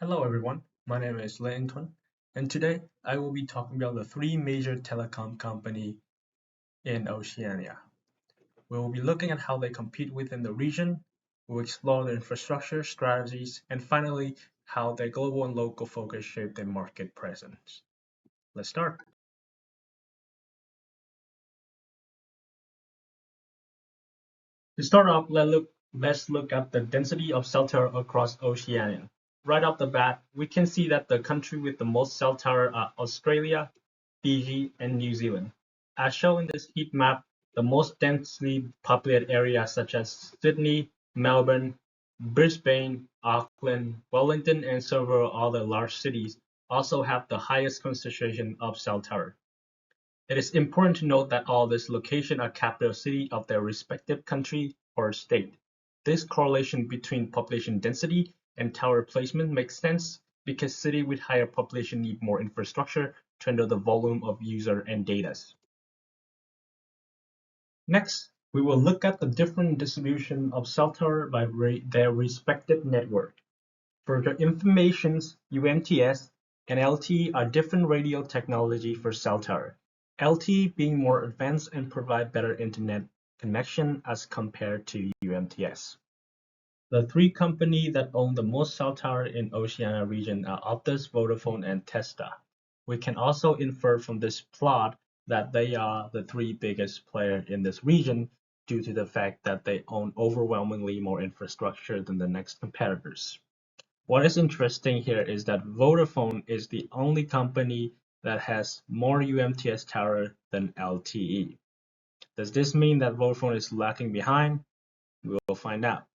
Hello everyone, my name is Linton, and today I will be talking about the three major telecom companies in Oceania. We will be looking at how they compete within the region, we'll explore their infrastructure, strategies, and finally, how their global and local focus shape their market presence. Let's start. To start off, let's look at the density of cell tower across Oceania. Right off the bat, we can see that the country with the most cell tower are Australia, Fiji, and New Zealand. As shown in this heat map, the most densely populated areas such as Sydney, Melbourne, Brisbane, Auckland, Wellington, and several other large cities also have the highest concentration of cell tower. It is important to note that all these locations are capital city of their respective country or state. This correlation between population density and tower placement makes sense because cities with higher population need more infrastructure to handle the volume of user and data. Next, we will look at the different distribution of cell tower by their respective network. For your information, UMTS and LTE are different radio technology for cell tower. LTE being more advanced and provide better internet connection as compared to UMTS. The three companies that own the most cell tower in Oceania region are Optus, Vodafone, and Testa. We can also infer from this plot that they are the three biggest players in this region due to the fact that they own overwhelmingly more infrastructure than the next competitors. What is interesting here is that Vodafone is the only company that has more UMTS tower than LTE. Does this mean that Vodafone is lacking behind? We will find out.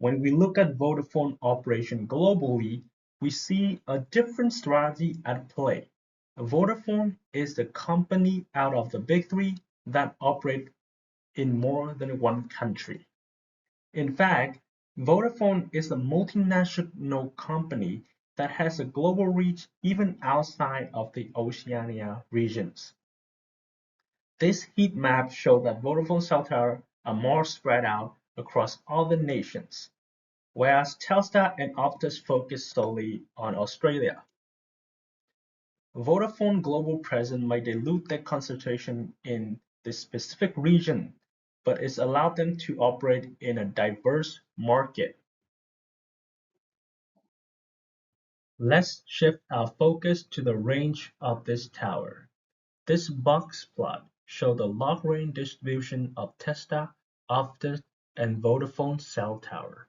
When we look at Vodafone operation globally, we see a different strategy at play. Vodafone is the company out of the big three that operate in more than one country. In fact, Vodafone is a multinational company that has a global reach even outside of the Oceania regions. This heat map shows that Vodafone cell towers are more spread out across other nations, whereas Telstra and Optus focus solely on Australia. Vodafone global presence might dilute their concentration in this specific region, but it's allowed them to operate in a diverse market. Let's shift our focus to the range of this tower. This box plot shows the log-range distribution of Telstra, Optus, and Vodafone cell tower.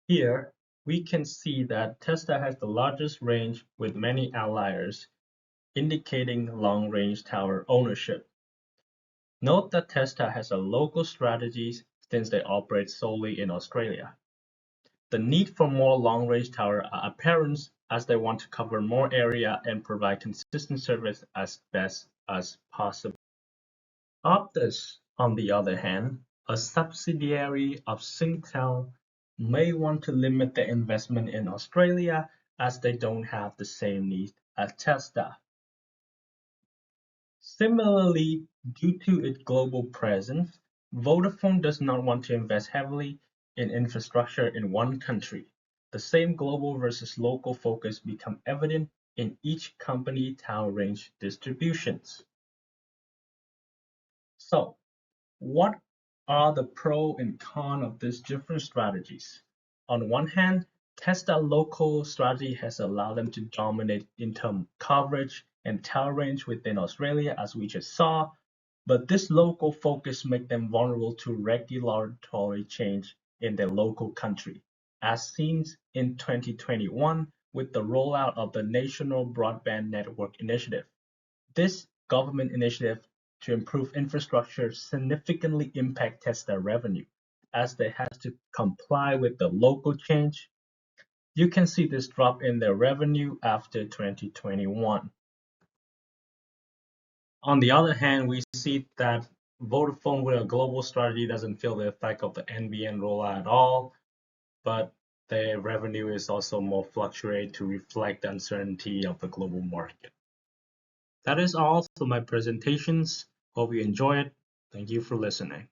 Here, we can see that Telstra has the largest range with many outliers, indicating long-range tower ownership. Note that Telstra has a local strategy since they operate solely in Australia. The need for more long-range towers are apparent as they want to cover more area and provide consistent service as best as possible. Optus, on the other hand, a subsidiary of Singtel, may want to limit their investment in Australia as they don't have the same needs as Telstra. Similarly, due to its global presence, Vodafone does not want to invest heavily in infrastructure in one country. The same global versus local focus become evident in each company tower range distributions. So, what are the pro and con of these different strategies? On one hand, Tesla local strategy has allowed them to dominate in term coverage and tower range within Australia, as we just saw, but this local focus makes them vulnerable to regulatory change in their local country, as seen in 2021 with the rollout of the National Broadband Network Initiative. This government initiative to improve infrastructure significantly impact Tesla revenue, as they have to comply with the local change. You can see this drop in their revenue after 2021. On the other hand, we see that Vodafone with a global strategy doesn't feel the effect of the NBN rollout at all, but their revenue is also more fluctuate to reflect the uncertainty of the global market. That is all for my presentations. Hope you enjoy it. Thank you for listening.